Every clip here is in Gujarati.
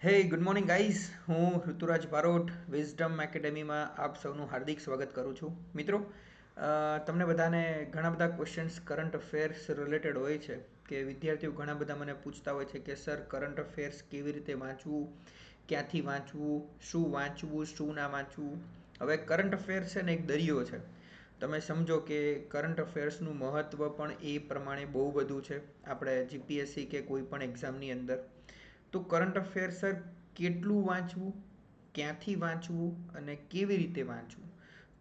હે ગુડ મોર્નિંગ ગાઈઝ, હું ઋતુરાજ બારોટ વિઝડમ એકેડેમીમાં આપ સૌનું હાર્દિક સ્વાગત કરું છું. મિત્રો, તમને બધાને ઘણા બધા ક્વેશ્ચન્સ કરંટ અફેર્સ રિલેટેડ હોય છે કે વિદ્યાર્થીઓ ઘણા બધા મને પૂછતા હોય છે કે સર કરંટ અફેર્સ કેવી રીતે વાંચવું, ક્યાંથી વાંચવું, શું ના વાંચવું. હવે કરંટ અફેર્સ છે ને એક દરિયો છે. તમે સમજો કે કરંટ અફેર્સનું મહત્ત્વ પણ એ પ્રમાણે બહુ બધું છે આપણે જીપીએસસી કે કોઈ પણ એક્ઝામની અંદર. તો કરંટ અફેર્સ સર કેટલું વાંચવું, ક્યાંથી વાંચવું અને કેવી રીતે વાંચવું,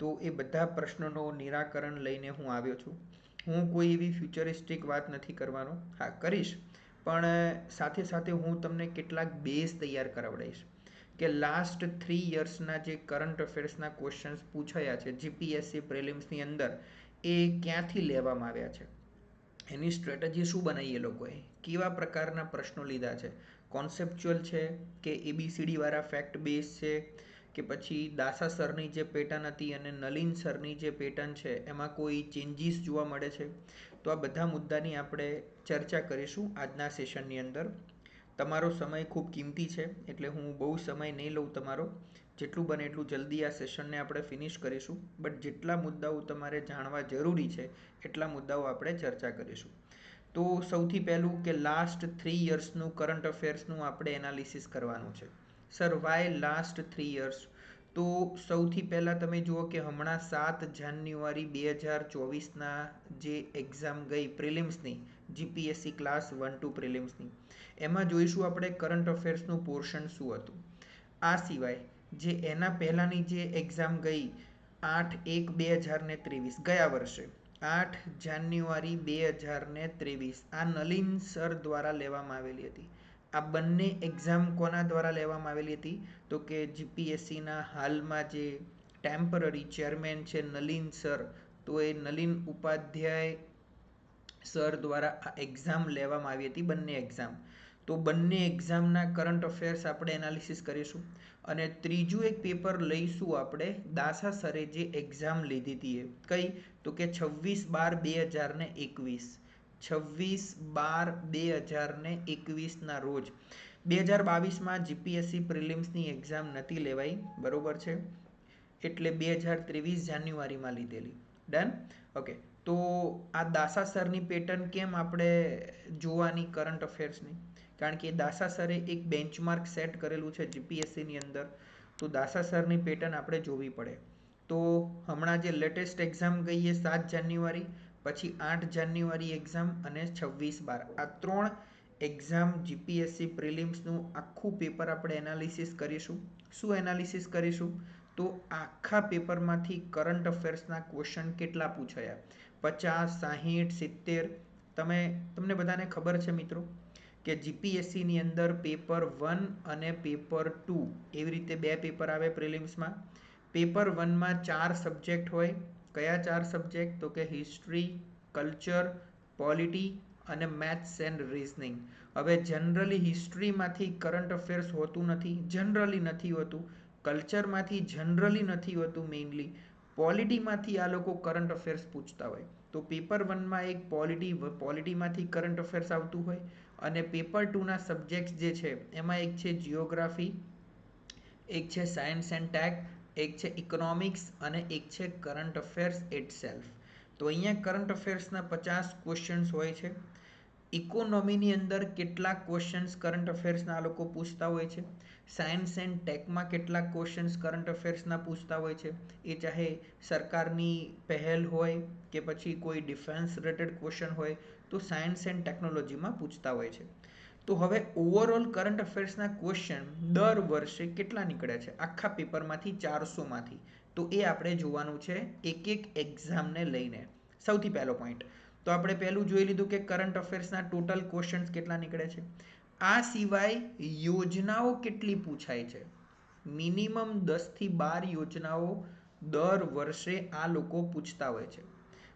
તો એ બધા પ્રશ્નોનું નિરાકરણ લઈને હું આવ્યો છું. હું કોઈ એવી ફ્યુચરિસ્ટિક વાત નથી કરવાનો, હા કરીશ, પણ સાથે સાથે હું તમને કેટલાક બેઝ તૈયાર કરાવડાવીશ કે લાસ્ટ 3 યર્સના જે કરંટ અફેર્સના ક્વેશ્ચન્સ પૂછાયા છે જીપીએસસી પ્રિલિમ્સની અંદર, એ ક્યાંથી લેવામાં આવ્યા છે, એની સ્ટ્રેટેજી શું બનાવી, એ લોકોએ કેવા પ્રકારના પ્રશ્નો લીધા છે, કોન્સેપ્ચ્યુઅલ છે કે એબીસીડી વાળા ફેક્ટ બેઝ છે કે પછી દાસા સરની જે પેટર્ન હતી અને નલિન સરની જે પેટર્ન છે એમાં કોઈ ચેન્જીસ જોવા મળે છે. તો આ બધા મુદ્દાની આપણે ચર્ચા કરીશું આજના સેશનની અંદર. તમારો સમય ખૂબ કિંમતી છે એટલે હું બહુ સમય નહીં લઉં તમારો. જેટલું બને એટલું જલ્દી આ સેશનને આપણે ફિનિશ કરીશું, બટ જેટલા મુદ્દાઓ તમારે જાણવા જરૂરી છે એટલા મુદ્દાઓ આપણે ચર્ચા કરીશું. તો સૌથી પહેલું કે લાસ્ટ 3 યર્સનું કરંટ અફેર્સનું આપણે એનાલિસિસ કરવાનું છે. Sir why last 3 years? તો સૌથી પહેલાં તમે જુઓ કે હમણાં 7 જાન્યુઆરી 2024ના જે એક્ઝામ ગઈ પ્રિલિમ્સની, જીપીએસસી ક્લાસ 1-2 પ્રિલિમ્સની, એમાં જોઈશું આપણે કરંટ અફેર્સનું પોર્શન શું હતું. આ સિવાય જે એના પહેલાંની જે એક્ઝામ ગઈ 8/1/2023 ગયા વર્ષે, 8 જાન્યુઆરી 2023, આ નલિન સર દ્વારા લેવામાં આવેલી હતી. આ બંને એક્ઝામ કોના દ્વારા લેવામાં આવેલી હતી? તો કે જીપીએસસીના હાલમાં જે ટેમ્પરરી ચેરમેન છે નલિન સર, તો એ નલિન ઉપાધ્યાય સર દ્વારા આ એક્ઝામ લેવામાં આવી હતી, બંને એક્ઝામ. તો બંને એક્ઝામના કરંટ અફેર્સ આપણે એનાલિસિસ કરીશું. અને ત્રીજું એક પેપર લઈશું આપણે, દાસા સરે જે એક્ઝામ લીધી હતી એ કઈ? તો કે 26/12/2021, 26/12/2021ના રોજ. 2022માં જીપીએસસી પ્રિલિમ્સની એક્ઝામ નથી લેવાઈ, બરોબર છે, એટલે 2023 જાન્યુઆરીમાં લીધેલી. ડન? ઓકે. તો આ દાસા સરની પેટર્ન કેમ આપણે જોવાની કરંટ અફેર્સની? કારણ કે દાસા સરે એક બેન્ચમાર્ક સેટ કરેલું છે જીપીએસસીની અંદર, તો દાસા સરની પેટર્ન આપણે જોવી પડે. તો હમણાં જે લેટેસ્ટ એક્ઝામ ગઈ એ 7 જાન્યુઆરી, પછી 8 જાન્યુઆરી એક્ઝામ અને 26/12, આ 3 એક્ઝામ જીપીએસસી પ્રિલિમ્સનું આખું પેપર આપણે એનાલિસિસ કરીશું. શું એનાલિસિસ કરીશું? તો આખા પેપરમાંથી કરંટ અફેર્સના ક્વેશ્ચન કેટલા પૂછાયા, 50, 60, 70? તમને બધાને ખબર છે મિત્રો કે જીપીએસસીની અંદર પેપર 1 અને પેપર 2 એવી રીતે બે પેપર આવે પ્રિલિમ્સમાં. પેપર 1માં 4 સબ્જેક્ટ હોય. કયા 4 સબ્જેક્ટ? તો કે હિસ્ટ્રી, કલ્ચર, પોલિટી અને મેથ્સ એન્ડ રીઝનિંગ. હવે જનરલી હિસ્ટ્રીમાંથી કરંટ અફેર્સ હોતું નથી, જનરલી નથી હોતું. કલ્ચરમાંથી જનરલી નથી હોતું મેઇનલી. પોલિટીમાંથી આ લોકો કરંટ અફેર્સ પૂછતા હોય. તો પેપર 1માં એક પોલિટીમાંથી કરંટ અફેર્સ આવતું હોય, અને પેપર 2ના સબ્જેક્ટ્સ જે છે એમાં એક છે જિયોગ્રાફી, એક છે સાયન્સ એન્ડ ટેક, એક છે ઇકોનોમિક્સ અને એક છે કરંટ અફેર્સ ઇટસેલ્ફ. તો અહીંયા કરંટ અફેર્સના 50 ક્વેશ્ચન્સ હોય છે. ઇકોનોમીની અંદર કેટલાક ક્વેશ્ચન્સ કરંટ અફેર્સના આ લોકો પૂછતા હોય છે. સાયન્સ એન્ડ ટેકમાં કેટલાક ક્વેશ્ચન્સ કરંટ અફેર્સના પૂછતા હોય છે. એ ચાહે સરકારની પહેલ હોય કે પછી કોઈ ડિફેન્સ રિલેટેડ ક્વેશ્ચન હોય, તો સાયન્સ એન્ડ ટેકનોલોજીમાં પૂછતા હોય છે. તો હવે ઓવરઓલ કરંટ અફેર્સના ક્વેશ્ચન દર વર્ષે કેટલા નીકળે છે આખા પેપરમાંથી, 400માંથી? તો એ આપણે જોવાનું છે એક એક એક્ઝામને લઈને. સૌથી પહેલો પોઈન્ટ તો આપણે પહેલું જોઈ લીધું કે કરંટ અફેર્સના ટોટલ ક્વેશ્ચન્સ કેટલા નીકળે છે. આ સિવાય યોજનાઓ કેટલી પૂછાય છે? મિનિમમ 10 થી 12 યોજનાઓ દર વર્ષે આ લોકો પૂછતા હોય છે.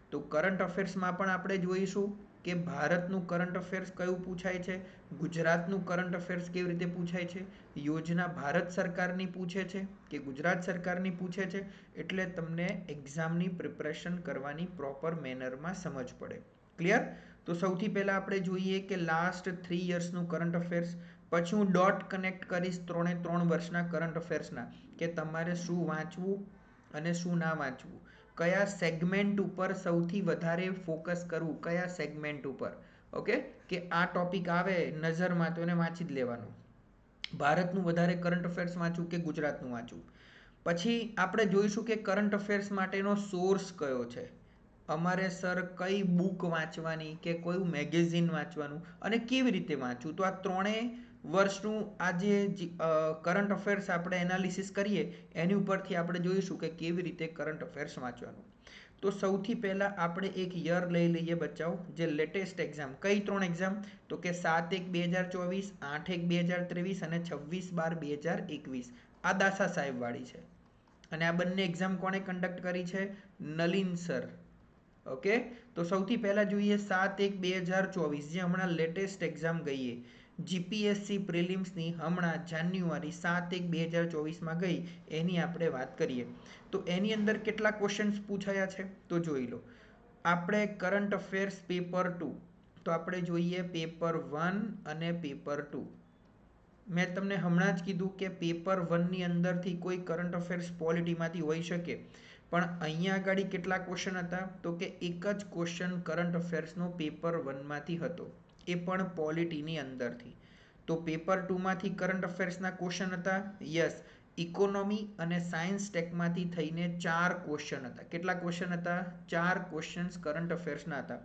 તો કરંટ અફેર્સમાં પણ આપણે જોઈશું કે ભારતનું કરંટ અફેર્સ કયું પૂછાય છે, ગુજરાતનું કરંટ અફેર્સ કેવી રીતે પૂછાય છે, યોજના ભારત સરકારની પૂછે છે કે ગુજરાત સરકારની પૂછે છે, એટલે તમને એક્ઝામની પ્રિપરેશન કરવાની પ્રોપર મેનરમાં સમજ પડે. ક્લિયર? તો સૌથી પહેલાં આપણે જોઈએ કે લાસ્ટ 3 યર્સનું કરંટ અફેર્સ. પછી હું ડોટ કનેક્ટ કરીશ 3 વર્ષના કરંટ અફેર્સના કે તમારે શું વાંચવું અને શું ના વાંચવું, કયા સેગમેન્ટ ઉપર સૌથી વધારે ફોકસ કરવું, કયા સેગમેન્ટ ઉપર. ઓકે, કે આ ટોપિક આવે નજરમાં તો એને વાંચી જ લેવાનું. ભારતનું વધારે કરંટ અફેર્સ વાંચવું કે ગુજરાતનું વાંચવું. પછી આપણે જોઈશું કે કરંટ અફેર્સ માટેનો સોર્સ કયો છે. અમારે સર કઈ બુક વાંચવાની કે કયું મેગેઝિન વાંચવાનું અને કેવી રીતે વાંચવું. તો આ ત્રણેય વર્ષનું આ જે કરંટ અફેર્સ આપણે એનાલિસિસ કરીએ એની ઉપરથી આપણે જોઈશું કે કેવી રીતે કરંટ અફેર્સ વાંચવાનું. તો સૌથી પહેલાં આપણે એક યર લઈ લઈએ બચ્ચાઓ, જે લેટેસ્ટ એક્ઝામ. કઈ 3 એક્ઝામ? તો કે 7/1/2024, 8/1/2023 અને 26/12/2021. આ દાસા સાહેબ વાળી છે. અને આ બંને એક્ઝામ કોણે કન્ડક્ટ કરી છે? નલિન સર. ઓકે, તો સૌથી પહેલા જોઈએ 7/1/2024, જે હમણાં લેટેસ્ટ એક્ઝામ ગઈ જીપીએસસી પ્રિલિમ્સની, હમણાં જાન્યુઆરી 7/1/2024 ગઈ, એની આપણે વાત કરીએ. તો એની અંદર કેટલા ક્વેશ્ચન્સ પૂછાયા છે તો જોઈ લો. આપણે કરંટ અફેર્સ પેપર 2, તો આપણે જોઈએ પેપર 1 અને પેપર 2. મેં તમને હમણાં જ કીધું કે પેપર 1ની અંદરથી કોઈ કરંટ અફેર્સ પોલિટીમાંથી હોઈ શકે, પણ અહીંયા આગળ કેટલા ક્વેશ્ચન હતા તો કે એક જ ક્વેશ્ચન કરંટ અફેર્સનો પેપર 1માંથી હતો, એ પણ પોલિટીની અંદરથી. તો પેપર 2માંથી કરંટ અફેર્સના ક્વેશ્ચન હતા. યસ, ઇકોનોમી અને સાયન્સ ટેકમાંથી થઈને 4 ક્વેશ્ચન હતા. કેટલા ક્વેશ્ચન હતા? 4 ક્વેશ્ચન્સ કરંટ અફેર્સના હતા.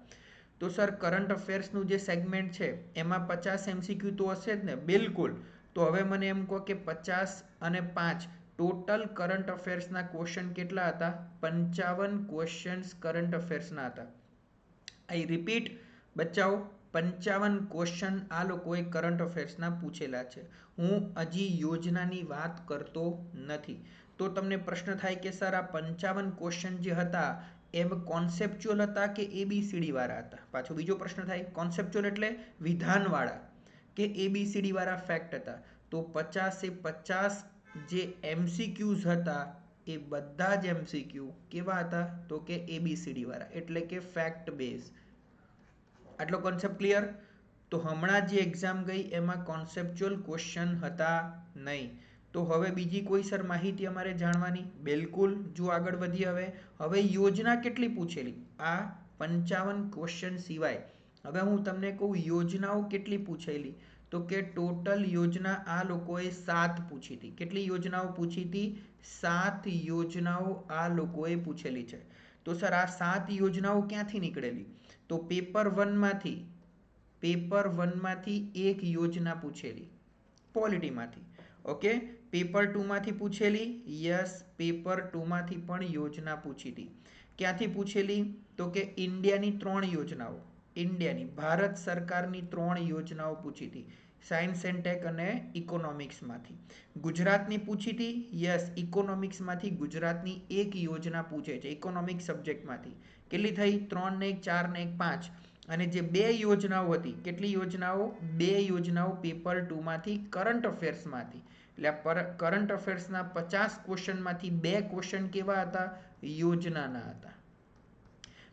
તો સર કરંટ અફેર્સનું જે સેગમેન્ટ છે એમાં 50 એમસીક્યુ તો હશે જ ને? બિલકુલ. તો હવે મને એમ કહો કે 50 અને 5 ટોટલ કરંટ અફેર્સના ક્વેશ્ચન કેટલા હતા? 55 ક્વેશ્ચન્સ કરંટ અફેર્સના હતા. આઈ રિપીટ બચ્ચાઓ, 55 ક્વેશ્ચન આ લોકોએ કરંટ અફેર્સના પૂછેલા છે. હું હજી યોજનાની વાત કરતો નથી. તો તમને પ્રશ્ન થાય કે સર આ 55 ક્વેશ્ચન જે હતા એમ કોન્સેપ્ચ્યુઅલ હતા કે એબીસીડી વાળા હતા? પાછો બીજો પ્રશ્ન થાય, કોન્સેપ્ચ્યુઅલ એટલે વિધાનવાળા કે એબીસીડી વાળા ફેક્ટ હતા? તો 50 જે એમસીક્યુઝ હતા એ બધા જ એમસીક્યુ કેવા હતા તો કે એબીસીડી વાળા, એટલે કે ફેક્ટ બેઝ. આટલો કોન્સેપ્ટ ક્લિયર? તો હમણાં જે એક્ઝામ ગઈ એમાં કોન્સેપ્ચ્યુઅલ ક્વેશ્ચન હતા નહીં. તો હવે બીજી કોઈ સર માહિતી અમારે જાણવાની? બિલકુલ. જો આગળ વધીએ હવે યોજના કેટલી પૂછેલી આ 55 ક્વેશ્ચન સિવાય. હવે હું તમને કહું યોજનાઓ કેટલી પૂછેલી, તો કે ટોટલ યોજના આ લોકોએ 7 પૂછી હતી. કેટલી યોજનાઓ પૂછી હતી? 7 યોજનાઓ આ લોકોએ પૂછેલી છે. તો સર આ 7 યોજનાઓ ક્યાંથી નીકળેલી? તો પેપર 1માંથી એક યોજના પૂછેલી પોલિટીમાંથી. ઓકે, પેપર 2માંથી પૂછેલી. યસ, પેપર 2માંથી પણ યોજના પૂછી હતી. ક્યાંથી પૂછેલી? તો કે ઇન્ડિયાની 3 યોજનાઓ, ઇન્ડિયાની ભારત સરકારની 3 યોજનાઓ પૂછી હતી, સાયન્સ એન્ડ ટેક અને ઇકોનોમિક્સમાંથી. ગુજરાતની પૂછી હતી. યસ, ઇકોનોમિક્સમાંથી ગુજરાતની એક યોજના પૂછે છે ઇકોનોમિક્સ સબ્જેક્ટમાંથી. કેટલી થઈ? 3 ને 1 4 ને 1 5. અને જે 2 યોજનાઓ હતી, કેટલી યોજનાઓ? 2 યોજનાઓ પેપર 2માંથી કરંટ અફેર્સમાંથી. એટલે કરંટ અફેર્સના 50 ક્વેશ્ચનમાંથી 2 ક્વેશ્ચન કેવા હતા? યોજનાના હતા.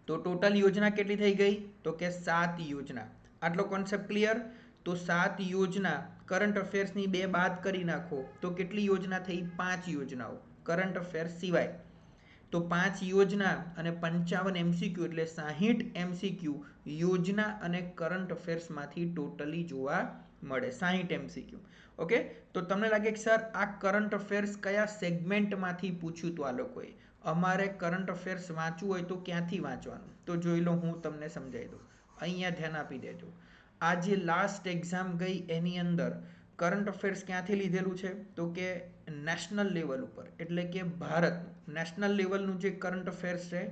તો ટોટલ યોજના કેટલી થઈ ગઈ? તો કે 7 યોજના. આટલો કોન્સેપ્ટ ક્લિયર? તો 7 યોજના કરંટ અફેર્સની 2 બાદ કરી નાખો તો કેટલી યોજના થઈ? 5 યોજનાઓ કરંટ અફેર્સ સિવાય. તો 5 યોજના અને 55 એમસીક્યુ એટલે 60 એમસીક્યુ યોજના અને કરંટ અફેર્સમાંથી ટોટલી જોવા મળે. 60 એમસીક્યુ. ઓકે, તો તમને લાગે કે સર આ કરંટ અફેર્સ કયા સેગમેન્ટમાંથી પૂછ્યું હતું આ લોકોએ? અમારે કરંટ અફેર્સ વાંચવું હોય તો ક્યાંથી વાંચવાનું? તો જોઈ લો, હું તમને સમજાવી દઉં. અહીંયા ધ્યાન આપી દેજો. આ જે લાસ્ટ એક્ઝામ ગઈ એની અંદર કરંટ અફેર્સ ક્યાંથી લીધેલું છે? તો કે નેશનલ લેવલ ઉપર, એટલે કે ભારત નેશનલ લેવલનું જે કરંટ અફેર્સ છે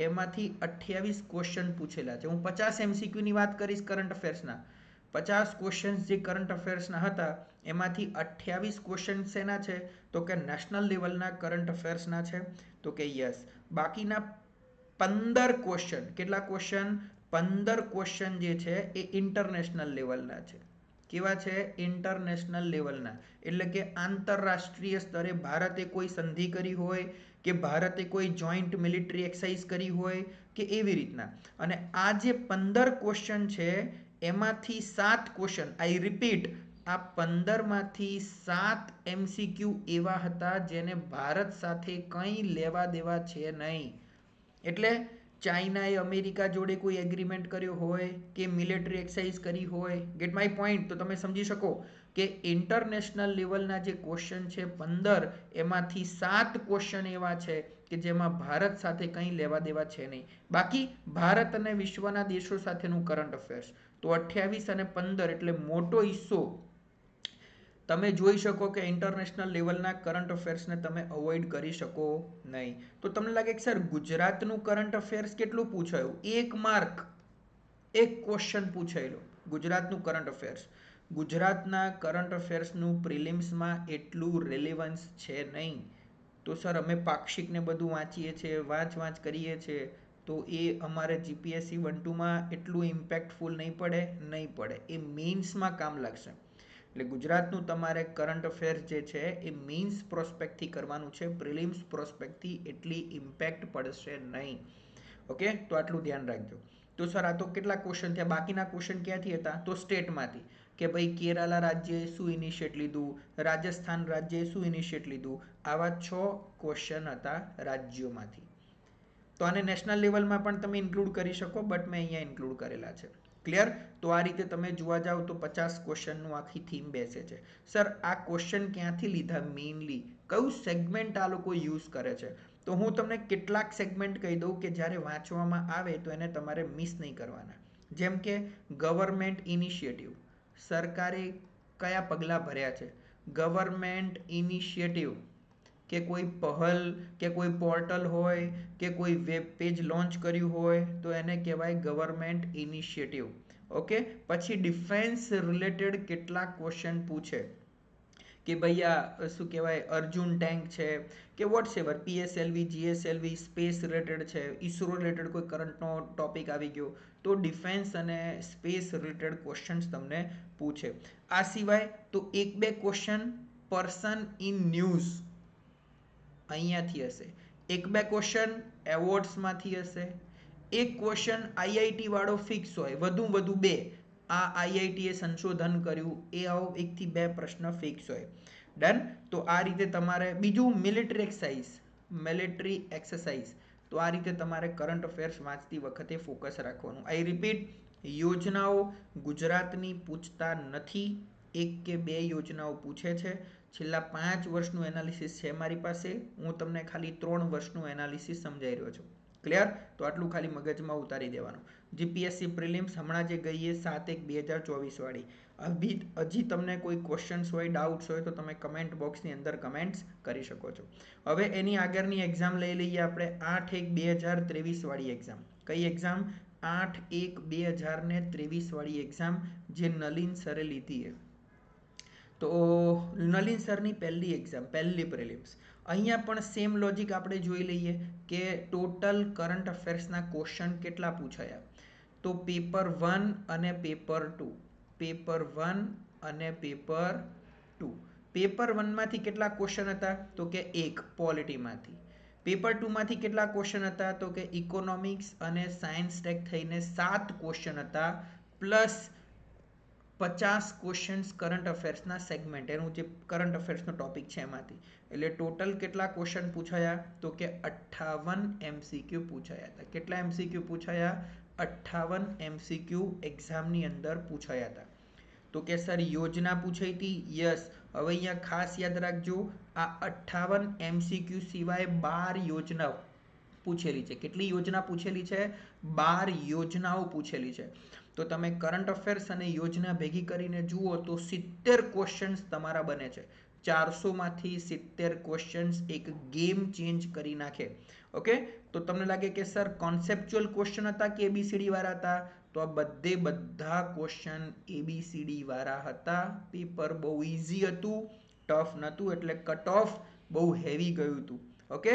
એમાંથી 28 ક્વેશ્ચન પૂછેલા છે. હું 50 એમસીક્યુની વાત કરીશ કરંટ અફેર્સના. 50 ક્વેશ્ચન્સ જે કરંટ અફેર્સના હતા એમાંથી 28 ક્વેશ્ચન શેના છે? તો કે નેશનલ લેવલના કરંટ અફેર્સના છે. તો કે યસ, બાકીના 15 ક્વેશ્ચન, કેટલા ક્વેશ્ચન? 15 ક્વેશ્ચન જે છે એ ઇન્ટરનેશનલ લેવલના છે. કેવા છે? ઇન્ટરનેશનલ લેવલના, એટલે કે આંતરરાષ્ટ્રીય સ્તરે ભારતે કોઈ સંધિ કરી હોય કે ભારતે કોઈ જોઈન્ટ મિલિટરી એક્સરસાઇઝ કરી હોય કે એવી રીતના. અને આ જે 15 ક્વેશ્ચન છે એમાંથી 7 ક્વેશ્ચન, આઈ રિપીટ, આ 15માંથી 7 MCQ એવા હતા જેને ભારત સાથે કંઈ લેવા દેવા છે નહીં. એટલે ચાઇનાએ અમેરિકા જોડે કોઈ એગ્રીમેન્ટ કર્યો હોય કે મિલિટરી એક્સરસાઇઝ કરી હોય, ગેટ માય પોઈન્ટ. તો તમે સમજી શકો કે ઇન્ટરનેશનલ લેવલના જે ક્વેશ્ચન છે 15, એમાંથી 7 ક્વેશ્ચન એવા છે કે જેમાં ભારત સાથે કંઈ લેવા દેવા છે નહીં. બાકી ભારત અને વિશ્વના દેશો સાથેનું કરંટ અફેર્સ. તો 28 અને 15 એટલે મોટો હિસ્સો તમે જોઈ શકો કે ઇન્ટરનેશનલ લેવલના કરંટ અફેર્સને તમે અવોઇડ કરી શકો નહીં. તો તમને લાગે કે સર ગુજરાતનું કરંટ અફેર્સ કેટલું પૂછાયું? 1 માર્ક, એક ક્વેશ્ચન પૂછાયેલો ગુજરાતનું કરંટ અફેર્સ. ગુજરાતના કરંટ અફેર્સનું પ્રિલિમ્સમાં એટલું રેલેવન્સ છે નહીં. તો સર અમે પાક્ષિકને બધું વાંચીએ છીએ, વાંચ કરીએ છીએ, તો એ અમારે જીપીએસસી 1-2માં એટલું ઇમ્પેક્ટફુલ નહીં પડે. એ મેઇન્સમાં કામ લાગશે. એટલે ગુજરાતનું તમારે કરંટ અફેર્સ જે છે એ મેઇન્સ પ્રોસ્પેક્ટથી કરવાનું છે. પ્રિલિમ્સ પ્રોસ્પેક્ટથી એટલી ઇમ્પેક્ટ પડશે નહીં. ઓકે, તો આટલું ધ્યાન રાખજો. તો સર આ તો કેટલા ક્વેશ્ચન થયા? બાકીના ક્વેશ્ચન ક્યાંથી હતા? તો સ્ટેટમાંથી, કે ભાઈ કેરાલા રાજ્યએ શું ઇનિશિયેટ લીધું, રાજસ્થાન રાજ્યએ શું ઇનિશિયેટ લીધું. આવા 6 ક્વેશ્ચન હતા રાજ્યોમાંથી. તો આને નેશનલ લેવલમાં પણ તમે ઇન્ક્લુડ કરી શકો, બટ મેં અહીંયા ઇન્ક્લુડ કરેલા છે. ક્લિયર? તો આ રીતે તમે જોવા જાઓ તો 50 ક્વેશ્ચનનું આખી થીમ બેસે છે. સર આ ક્વેશ્ચન ક્યાંથી લીધા? મેઇનલી કયું સેગમેન્ટ આ લોકો યુઝ કરે છે? તો હું તમને કેટલાક સેગમેન્ટ કહી દઉં કે જ્યારે વાંચવામાં આવે તો એને તમારે મિસ નહીં કરવાના. જેમ કે ગવર્મેન્ટ ઇનિશિયેટિવ, સરકારે કયા પગલાં ભર્યા છે. ગવર્મેન્ટ ઇનિશિયેટિવ કે કોઈ પહેલ કે કોઈ પોર્ટલ હોય કે કોઈ વેબ પેજ લોન્ચ કર્યું હોય તો એને કહેવાય ગવર્મેન્ટ ઇનિશિયેટિવ. ઓકે, પછી ડિફેન્સ રિલેટેડ કેટલાક ક્વેશ્ચન પૂછે કે ભાઈ આ શું કહેવાય, અર્જુન ટેન્ક છે કે વોટ્સએવર, PSLV, GSLV, સ્પેસ રિલેટેડ છે, ઇસરો રિલેટેડ કોઈ કરંટનો ટોપિક આવી ગયો તો ડિફેન્સ અને સ્પેસ રિલેટેડ ક્વેશ્ચન્સ તમને પૂછે. આ સિવાય તો 1-2 ક્વેશ્ચન પર્સન ઇન ન્યૂઝ અહીંયાથી હશે, 1-2 ક્વેશ્ચન એવોર્ડ્સમાંથી હશે, એક ક્વેશ્ચન IIT વાળો ફિક્સ હોય, વધુ 2 આ IIT એ સંશોધન કર્યું, એ આવો 1 થી 2 પ્રશ્ન ફિક્સ હોય. ડન? તો આ રીતે તમારે બીજું મિલિટરી એક્સરસાઇઝ. તો આ રીતે તમારે કરંટ અફેર્સ વાંચતી વખતે ફોકસ રાખવાનું. આઈ રિપીટ, યોજનાઓ ગુજરાતની પૂછતા નથી. 1 કે 2 યોજનાઓ પૂછે છે. છેલ્લા 5 વર્ષનું એનાલિસિસ છે મારી પાસે. હું તમને ખાલી 3 વર્ષનું એનાલિસિસ સમજાઈ રહ્યો છું. ક્લિયર? તો આટલું ખાલી મગજમાં ઉતારી દેવાનું. જીપીએસસી પ્રિલિમ્સ હમણાં જે ગઈ એ 7/1/2024 વાળી. હજી તમને કોઈ ક્વેશ્ચન્સ હોય, ડાઉટ્સ હોય તો તમે કમેન્ટ બોક્સની અંદર કમેન્ટ્સ કરી શકો છો. હવે એની આગળની એક્ઝામ લઈ લઈએ આપણે, 8/1/2023 વાળી એક્ઝામ. કઈ એક્ઝામ? 8/1/2023 વાળી એક્ઝામ જે નલિન સરે લીધી છે. તો નલિન સરની પહેલી એક્ઝામ, પહેલી પ્રિલિમ્સ. અહીંયા પણ સેમ લોજિક આપણે જોઈ લઈએ કે ટોટલ કરંટ અફેર્સના ક્વેશ્ચન કેટલા પૂછાયા. તો પેપર 1 અને પેપર 2, પેપર 1 અને પેપર 2. પેપર 1માંથી કેટલા ક્વેશ્ચન હતા? તો કે 1 પોલિટીમાંથી. પેપર 2માંથી કેટલા ક્વેશ્ચન હતા? તો કે ઇકોનોમિક્સ અને સાયન્સ ટેક થઈને 7 ક્વેશ્ચન હતા, પ્લસ 50 ક્વેશ્ચન્સ કરંટ અફેર્સના સેગમેન્ટ, એનું જે કરંટ અફેર્સનો ટોપિક છે એમાંથી. એટલે ટોટલ કેટલા ક્વેશ્ચન પૂછાયા? તો કે 58 MCQ પૂછાયા હતા. કેટલા MCQ પૂછાયા? 58 MCQ એક્ઝામની અંદર પૂછાયા હતા. તો કે સર યોજના પૂછાઈ હતી? યસ. હવે અહીંયા ખાસ યાદ રાખજો, આ 58 MCQ સિવાય 12 યોજનાઓ પૂછેલી છે. કેટલી યોજના પૂછેલી છે? 12 યોજનાઓ પૂછેલી છે. તો તમે કરંટ અફેર્સ અને યોજના ભેગી કરીને જુઓ તો 70 ક્વેશ્ચન્સ તમારા બને છે. 400માંથી 70 ક્વેશ્ચન્સ એક ગેમ ચેન્જ કરી નાખે. ઓકે, તો તમને લાગે કે સર કોન્સેપ્ચ્યુઅલ ક્વેશ્ચન હતા કે ABCD વાળા હતા? તો આ બધા ક્વેશ્ચન ABCD વાળા હતા. પેપર બહુ ઇઝી હતું, ટફ નહોતું, એટલે કટ ઓફ બહુ હેવી ગયું હતું. ઓકે,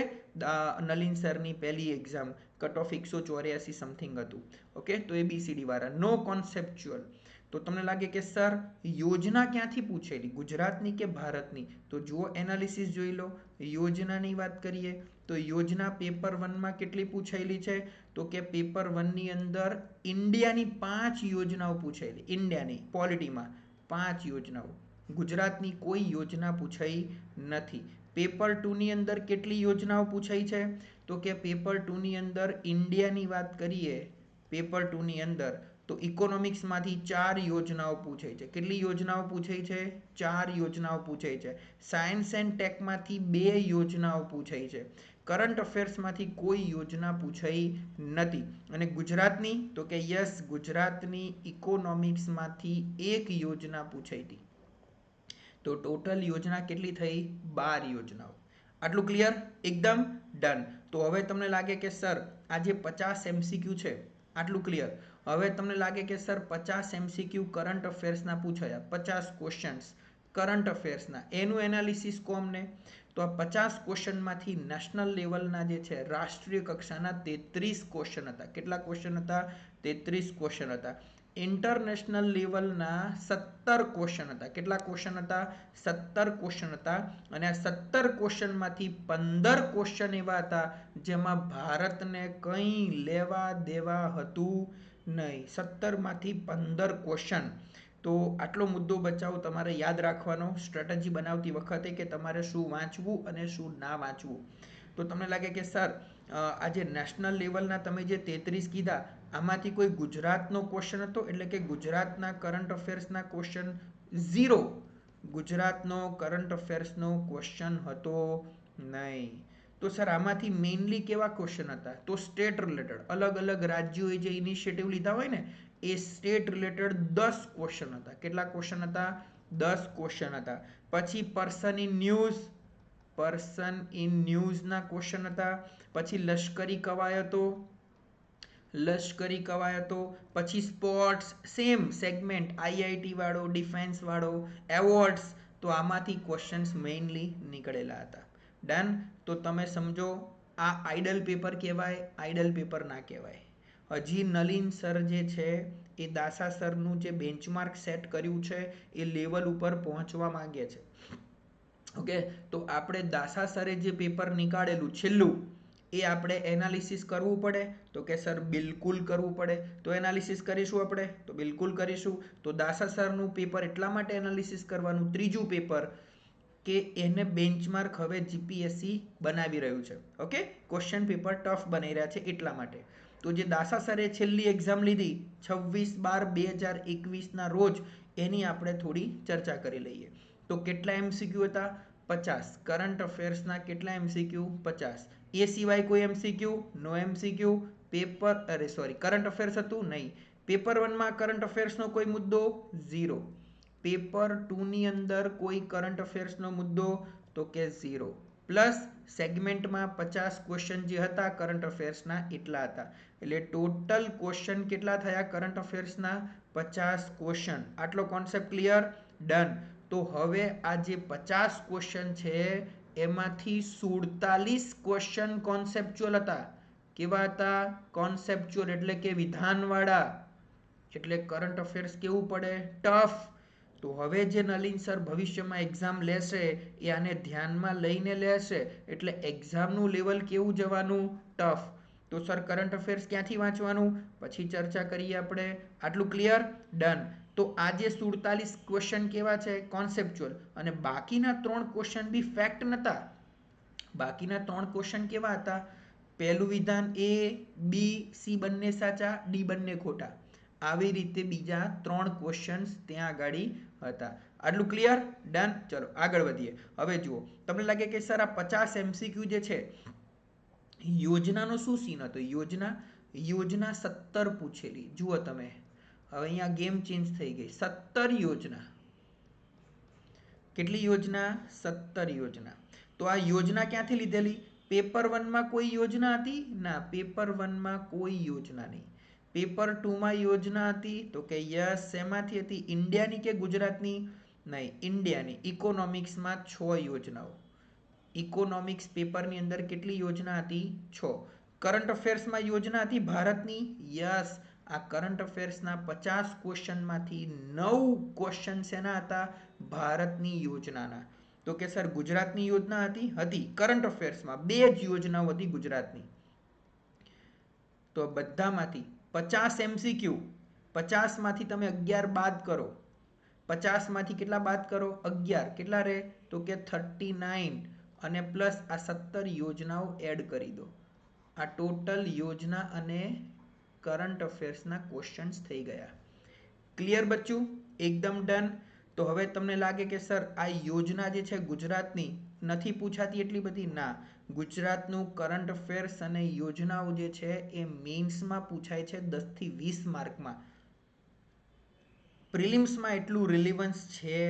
નલિન સરની પહેલી એક્ઝામ કટ ઓફ 184 સમથિંગ હતું. ઓકે, તો ABCD વાળા, નો કોન્સેપ્ચ્યુઅલ. તો તમને લાગે કે સર યોજના ક્યાંથી પૂછેલી, ગુજરાતની કે ભારતની? તો જુઓ એનાલિસિસ જોઈ લો. યોજનાની વાત કરીએ તો યોજના પેપર 1માં કેટલી પૂછાયેલી છે? તો કે પેપર 1ની અંદર ઇન્ડિયાની 5 યોજનાઓ પૂછાયેલી. ઇન્ડિયાની પોલિટીમાં 5 યોજનાઓ. ગુજરાતની કોઈ યોજના પૂછાઈ નથી. પેપર 2 ની અંદર કેટલી યોજનાઓ પૂછાઈ છે? તો કે પેપર 2 ની અંદર ઇન્ડિયાની વાત કરીએ, પેપર 2 ની અંદર તો ઇકોનોમિક્સમાંથી 4 યોજનાઓ પૂછાઈ છે. કેટલી યોજનાઓ પૂછાઈ છે? 4 યોજનાઓ પૂછાઈ છે. સાયન્સ એન્ડ ટેકમાંથી 2 યોજનાઓ પૂછાઈ છે. કરંટ અફેર્સમાંથી કોઈ યોજના પૂછાઈ નથી. અને ગુજરાતની તો કે યસ, ગુજરાતની ઇકોનોમિક્સમાંથી 1 યોજના પૂછાઈ હતી. તો ટોટલ યોજના કેટલી થઈ? 12 યોજનાઓ. આટલું ક્લિયર? એકદમ ડન. તો હવે તમને લાગે કે સર આ જે 50 MCQ છે આટલું ક્લિયર. હવે તમને લાગે કે સર 50 MCQ કરંટ અફેર્સના પૂછાયા, 50 ક્વેશ્ચન્સ કરંટ અફેર્સના, એનું એનાલિસિસ કો અમને. તો આ 50 ક્વેશ્ચનમાંથી નેશનલ લેવલના જે છે રાષ્ટ્રીય કક્ષાના 33 ક્વેશ્ચન હતા. કેટલા ક્વેશ્ચન હતા? 33 ક્વેશ્ચન હતા. ઇન્ટરનેશનલ લેવલના 17 ક્વેશ્ચન હતા. કેટલા ક્વેશ્ચન હતા? 17 ક્વેશ્ચન હતા. અને આ 17 ક્વેશ્ચનમાંથી 15 ક્વેશ્ચન એવા હતા જેમાં ભારતને કંઈ લેવા દેવા હતું નહીં. 17 માંથી 15 ક્વેશ્ચન. તો આટલો મુદ્દો બચાવ તમારે યાદ રાખવાનો સ્ટ્રેટેજી બનાવતી વખતે કે તમારે શું વાંચવું અને શું ના વાંચવું. તો તમને લાગે કે સર આ જે નેશનલ લેવલના તમે જે 33 કીધા આમાંથી કોઈ ગુજરાતનો ક્વેશ્ચન હતો? એટલે કે ગુજરાતના કરંટ અફેર્સના ક્વેશ્ચન 0. ગુજરાતનો કરંટ અફેર્સનો ક્વેશ્ચન હતો નહીં. તો સર આમાંથી મેઇનલી કેવા ક્વેશ્ચન હતા? તો સ્ટેટ રિલેટેડ, અલગ અલગ રાજ્યોએ જે ઇનિશિયેટિવ લીધા હોય ને એ સ્ટેટ રિલેટેડ 10 ક્વેશ્ચન હતા. કેટલા ક્વેશ્ચન હતા? 10 ક્વેશ્ચન હતા. પછી પર્સન ઇન ન્યૂઝના ક્વેશ્ચન હતા. પછી લશ્કરી કવાયતો, પછી સ્પોર્ટ્સ, સેમ સેગમેન્ટ, આઈઆઈટી વાળો, ડિફેન્સ વાળો, એવોર્ડ્સ. તો આમાંથી ક્વેશ્ચન્સ મેઇનલી નીકળેલા હતા. ડન. તો તમે સમજો આ આઈડલ પેપર કહેવાય, આઈડલ પેપર ના કહેવાય. હજી નલિન સર જે છે એ દાસા સરનું જે બેન્ચમાર્ક સેટ કર્યું છે એ લેવલ ઉપર પહોંચવા માંગે છે. ઓકે, તો આપણે દાસા સરે જે પેપર નીકાળેલું છેલ્લું એ આપણે એનાલિસિસ કરવું પડે. તો કે સર બિલકુલ કરવું પડે. તો એનાલિસિસ કરીશું આપણે? તો બિલકુલ કરીશું. તો દાસા સરનું પેપર એટલા માટે એનાલિસિસ કરવાનું, ત્રીજું પેપર, કે એને બેન્ચમાર્ક હવે જીપીએસસી બનાવી રહ્યું છે. ઓકે, ક્વેશ્ચન પેપર ટફ બનાવી રહ્યા છે એટલા માટે. તો જે દાસા સરે છેલ્લી એક્ઝામ લીધી 26/12/2021 ના રોજ એની આપણે થોડી ચર્ચા કરી લઈએ. તો કેટલા MCQ હતા? 50. કરંટ અફેર્સના કેટલા MCQ? 50. એ સિવાય કોઈ MCQ? નો MCQ. કરંટ અફેર્સ હતું નહીં. પેપર 1 માં કરંટ અફેર્સનો કોઈ મુદ્દો? 0. પેપર 2 ની અંદર કોઈ કરંટ અફેર્સનો મુદ્દો? તો કે 0. પ્લસ સેગમેન્ટમાં 50 ક્વેશ્ચન જે હતા કરંટ અફેર્સના એટલા હતા. એટલે ટોટલ ક્વેશ્ચન કેટલા થયા કરંટ અફેર્સના? 50 ક્વેશ્ચન. આટલો કોન્સેપ્ટ ક્લિયર? ડન. તો હવે આ જે 50 ક્વેશ્ચન છે એમાંથી 47 ક્વેશ્ચન કોન્સેપ્ચ્યુઅલ હતા. કેવા હતા? કોન્સેપ્ચ્યુઅલ એટલે કે વિધાનવાળા. એટલે કરંટ અફેર્સ કેવું પડે? ટફ. તો હવે જે નલિન સર ભવિષ્યમાં એક્ઝામ લેશે એ આને ધ્યાનમાં લઈને લેશે. એટલે એક્ઝામનું લેવલ કેવું જવાનું? ટફ. તો સર કરંટ અફેર્સ ક્યાંથી વાંચવાનું? પછી ચર્ચા કરીએ આપણે. આટલું ક્લિયર? ડન. તો આજે 47 ક્વેશ્ચન કેવા છે? કોન્સેપ્ચ્યુઅલ. અને બાકીના 3 ક્વેશ્ચન બી ફેક્ટ નતા. બાકીના 3 ક્વેશ્ચન કેવા હતા? પહેલું વિધાન A, B, C બંને સાચા, D બંને ખોટા. આવી રીતે બીજા 3 ક્વેશ્ચન્સ ત્યાં આગળ હતા. આટલું ક્લિયર? ડન. ચલો આગળ વધીએ. હવે જુઓ, તમને લાગે કે સર આ 50 MCQ જે છે યોજનાનો શું સીન હતો? યોજના 17 પૂછેલી. જુઓ તમે, હવે અહીંયા ગેમ ચેન્જ થઈ ગઈ. 17 યોજના. કેટલી યોજના? 17 યોજના. તો આ યોજના ક્યાંથી લીધેલી? પેપર 1 માં કોઈ યોજના હતી? ના, પેપર 1 માં કોઈ યોજના નહીં. પેપર 2 માં યોજના હતી? તો કે યસ. શેમાંથી હતી? ઇન્ડિયાની કે ગુજરાતની? નહીં, ઇન્ડિયાની. ઇકોનોમિક્સમાં 6 યોજનાઓ. ઇકોનોમિક્સ પેપરની અંદર કેટલી યોજના હતી? 6. કરંટ અફેર્સમાં યોજના હતી ભારતની? યસ. આ કરંટ અફેર્સના 50 ક્વેશ્ચનમાંથી 9 ક્વેશ્ચન શેના હતા? ભારતની યોજનાના. તો કે સર ગુજરાતની યોજના હતી? હતી. કરંટ અફેર્સમાં 2 જ યોજનાઓ હતી ગુજરાતની. તો બધામાંથી 50 MCQ, 50 માંથી તમે 11 બાદ કરો 50 માંથી કેટલા બાદ કરો 11 કેટલા રહે તો કે 39 અને પ્લસ આ 17 યોજનાઓ એડ કરી દો આ ટોટલ યોજના અને કરંટ અફેર્સના ક્વેશ્ચન્સ થઈ ગયા ક્લિયર બચ્ચું એકદમ ડન તો હવે તમને લાગે કે સર આ યોજના જે છે ગુજરાતની નથી પૂછાતી એટલી બધી ના ગુજરાતનું કરંટ અફેર્સ અને યોજનાઓ જે છે એ મેઇન્સમાં પૂછાય છે 10 થી 20 માર્કમાં પ્રિલિમ્સમાં એટલું રિલિવન્સ છે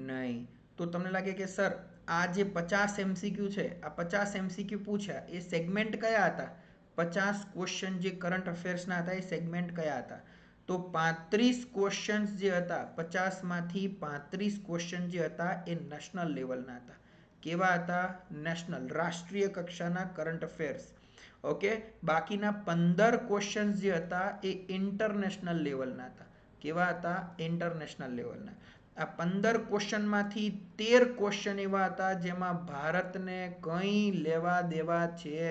નહીં તો તમને લાગે કે સર આ જે 50 એમસીક્યુ છે આ 50 એમસીક્યુ પૂછ્યા એ સેગમેન્ટ કયા હતા 50 ક્વેશ્ચન જે કરંટ અફેર્સના હતા એ સેગમેન્ટ કયા હતા તો 35 ક્વેશ્ચન્સ જે હતા 50 માંથી 35 ક્વેશ્ચન જે હતા એ નેશનલ લેવલના હતા કેવા હતા નેશનલ રાષ્ટ્રીય કક્ષાના કરંટ અફેર્સ ઓકે બાકીના 15 ક્વેશ્ચન્સ જે હતા એ ઇન્ટરનેશનલ લેવલના હતા કેવા હતા ઇન્ટરનેશનલ લેવલના આ 15 ક્વેશ્ચનમાંથી 13 ક્વેશ્ચન એવા હતા જેમાં ભારતને કંઈ લેવા દેવા છે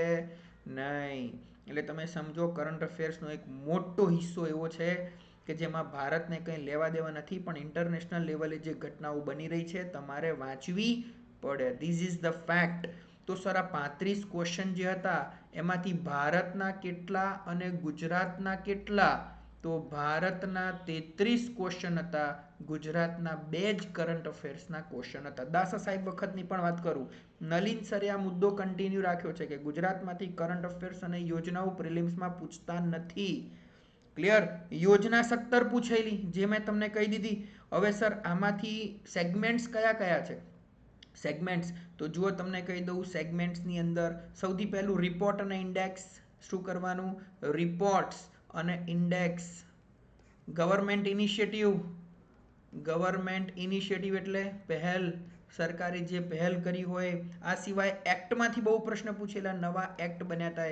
નહીં એટલે તમે સમજો કરંટ અફેર્સનો એક મોટો હિસ્સો એવો છે કે જેમાં ભારતને કંઈ લેવા દેવા નથી પણ ઇન્ટરનેશનલ લેવલે જે ઘટનાઓ બની રહી છે તમારે વાંચવી પડે ધીસ ઇઝ ધ ફેક્ટ તો સર આ 35 ક્વેશ્ચન જે હતા એમાંથી ભારતના કેટલા અને ગુજરાતના કેટલા તો ભારતના 33 ક્વેશ્ચન હતા ગુજરાતના 2 જ કરંટ અફેર્સના ક્વેશ્ચન હતા દાસા સાહેબ વખતની પણ વાત કરું નલિન સરે આ મુદ્દો કન્ટિન્યુ રાખ્યો છે કે ગુજરાતમાંથી કરંટ અફેર્સ અને યોજનાઓ પ્રિલિમ્સમાં પૂછતા નથી ક્લિયર યોજના 17 પૂછેલી જે મેં તમને કહી દીધી હવે સર આમાંથી સેગમેન્ટ્સ કયા કયા છે સેગમેન્ટ્સ તો જુઓ તમને કહી દઉં સેગમેન્ટ્સની અંદર સૌથી પહેલું રિપોર્ટ અને ઇન્ડેક્સ શું કરવાનું રિપોર્ટ્સ અને ઇન્ડેક્સ ગવર્મેન્ટ ઇનિશિયેટિવ એટલે પહેલ સરકારે જે પહેલ કરી હોય આ સિવાય એક્ટમાંથી બહુ પ્રશ્ન પૂછેલા નવા એક્ટ બન્યા હતા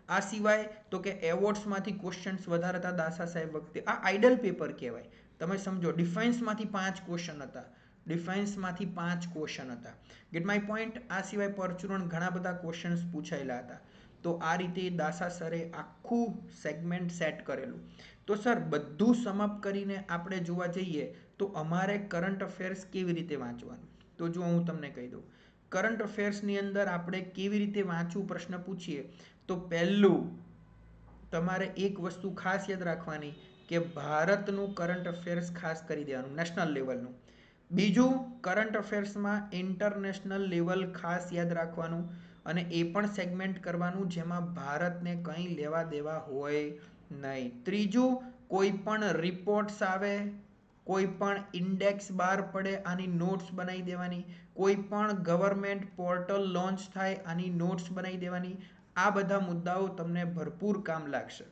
આ સિવાય તો કે એવોર્ડ્સમાંથી ક્વેશ્ચન્સ વધારે હતા દાસા સાહેબ વખતે આ આઇડલ પેપર કહેવાય તમે સમજો ડિફેન્સમાંથી 5 ક્વેશ્ચન હતા ડિફેન્સમાંથી 5 ક્વેશ્ચન હતા ગેટ માય પોઈન્ટ આ સિવાય પરચુરણ ઘણા બધા ક્વેશ્ચન્સ પૂછાયેલા હતા તો આ રીતે દાસા સરે આખું સેગમેન્ટ સેટ કરેલું તો સર બધું સમઅપ કરીને આપણે જોવા જઈએ તો અમારે કરંટ અફેર્સ કેવી રીતે વાંચવાનું તો જો હું તમને કહી દઉં કરંટ અફેર્સની અંદર આપણે કેવી રીતે વાંચવું પ્રશ્ન પૂછીએ તો પહેલું તમારે એક વસ્તુ ખાસ યાદ રાખવાની કે ભારતનું કરંટ અફેર્સ ખાસ કરી દેવાનું નેશનલ લેવલનું બીજું કરંટ અફેર્સમાં ઇન્ટરનેશનલ લેવલ ખાસ યાદ રાખવાનું અને એ પણ સેગમેન્ટ કરવાનું જેમાં ભારતને કંઈ લેવા દેવા હોય નહીં ત્રીજું કોઈ પણ રિપોર્ટ્સ આવે કોઈ પણ ઇન્ડેક્સ બહાર પડે આની નોટ્સ બનાવી દેવાની કોઈ પણ ગવર્મેન્ટ પોર્ટલ લોન્ચ થાય આની નોટ્સ બનાવી દેવાની આ બધા મુદ્દાઓ તમને ભરપૂર કામ લાગશે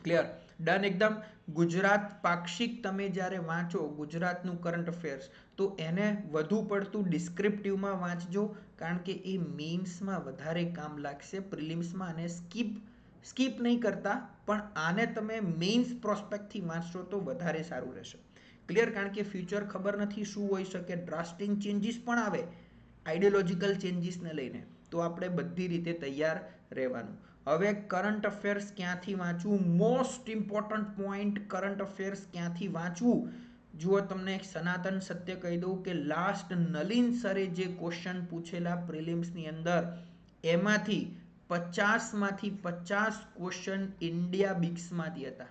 ક્લિયર ડન એકદમ ગુજરાત પાક્ષિક તમે જ્યારે વાંચો ગુજરાતનું કરંટ અફેર્સ તો એને વધુ પડતું ડિસ્ક્રિપ્ટિવમાં વાંચજો કારણ કે એ મેઇન્સમાં વધારે કામ લાગશે પ્રિલિમ્સમાં અને સ્કીપ નહીં કરતા પણ આને તમે મેઇન્સ પ્રોસ્પેક્ટથી વાંચશો તો વધારે સારું રહેશે ક્લિયર કારણ કે ફ્યુચર ખબર નથી શું હોઈ શકે ડ્રાસ્ટિંગ ચેન્જીસ પણ આવે આઈડિયોલોજીકલ ચેન્જીસને લઈને તો આપણે બધી રીતે તૈયાર રહેવાનું હવે કરંટ અફેર્સ ક્યાંથી વાંચવું most important point current affairs ક્યાંથી વાંચવું જુઓ તમને એક સનાતન સત્ય કહી દઉં કે લાસ્ટ નલિન સરે જે ક્વેશ્ચન પૂછેલા પ્રિલિમ્સની અંદર એમાંથી 50માંથી 50 ક્વેશ્ચન ઇન્ડિયા બિક્સમાંથી હતા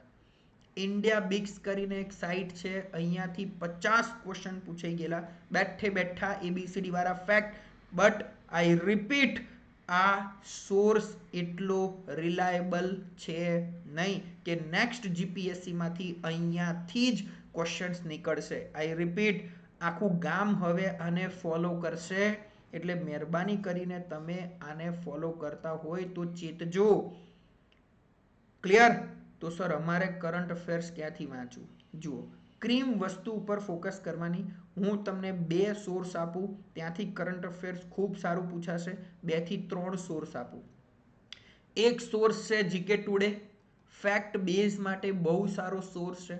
ઇન્ડિયા બિક્સ કરીને એક સાઇટ છે અહીંયાથી 50 ક્વેશ્ચન પૂછાઈ ગયેલા બેઠે બેઠા એબીસીડી વાળા ફેક્ટ બટ આઈ રિપીટ આ સોર્સ એટલો રિલાયબલ છે નહીં કે નેક્સ્ટ જીપીએસસીમાંથી અહીંયાથી જ ક્વેશ્ચન્સ નીકળશે આઈ રિપીટ આખું ગામ હવે આને ફોલો કરશે એટલે મહેરબાની કરીને તમે આને ફોલો કરતા હોય તો ચેતજો ક્લિયર તો સર અમારે કરંટ અફેર્સ ક્યાંથી વાંચવું જુઓ ક્રીમ વસ્તુ ઉપર ફોકસ કરવાની હું તમને 2 સોર્સ આપું ત્યાંથી કરંટ અફેર્સ ખૂબ સારું પૂછાશે 2 થી 3 સોર્સ આપું એક સોર્સ છે જીકે ટુડે ફેક્ટ બેઝ માટે બહુ સારો સોર્સ છે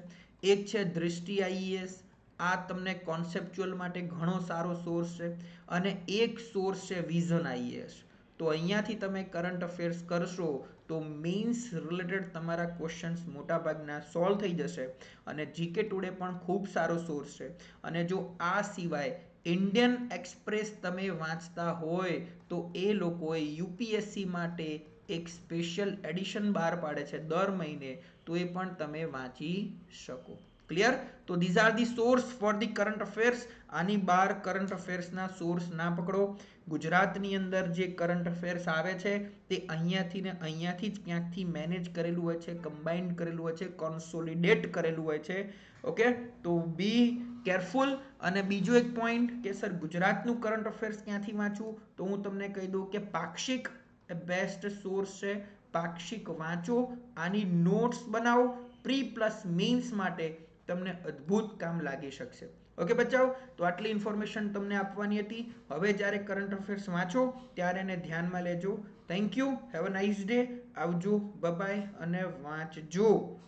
એક છે દૃષ્ટિ આઈએએસ આ તમને કોન્સેપ્ચ્યુઅલ માટે ઘણો સારો સોર્સ છે અને એક સોર્સ છે વિઝન આઈએએસ તો અહીંયાથી તમે કરંટ અફેર્સ કરશો તો મેઇન્સ રિલેટેડ તમારા ક્વેશ્ચન્સ મોટાભાગના સોલ્વ થઈ જશે અને જીકે ટુડે પણ ખૂબ સારો સોર્સ છે. અને જો આ સિવાય ઇન્ડિયન એક્સપ્રેસ તમે વાંચતા હોય તો એ લોકોએ યુપીએસસી માટે એક સ્પેશિયલ એડિશન બહાર પાડે છે દર મહિને, તો એ પણ તમે વાંચી શકો. ક્લિયર? તો these are the source for the current affairs. આની બહાર કરંટ અફેર્સના સોર્સ ના પકડો. ગુજરાતની અંદર જે કરંટ અફેર્સ આવે છે તે અહીંયાથી ને અહીંયાથી જ ક્યાંકથી મેનેજ કરેલું હોય છે, કમ્બાઇન્ડ કરેલું હોય છે, કોન્સોલિડેટ કરેલું હોય છે. ઓકે, તો બી કેરફુલ. અને બીજો એક પોઈન્ટ કે સર ગુજરાતનું કરંટ અફેર્સ ક્યાંથી વાંચવું, તો હું તમને કહી દઉં કે પાક્ષિક એ બેસ્ટ સોર્સ છે. પાક્ષિક વાંચો, આની નોટ્સ બનાવો, પ્રી પ્લસ મેઇન્સ માટે તમને અદ્ભુત કામ લાગી શકશે. ઓકે બચ્ચાઓ, તો આટલી ઇન્ફોર્મેશન તમને આપવાની હતી. હવે જ્યારે કરંટ અફેર્સ વાંચો ત્યારે એને ધ્યાનમાં લેજો. Thank you, have a nice day. આવજો, બાય અને વાંચજો.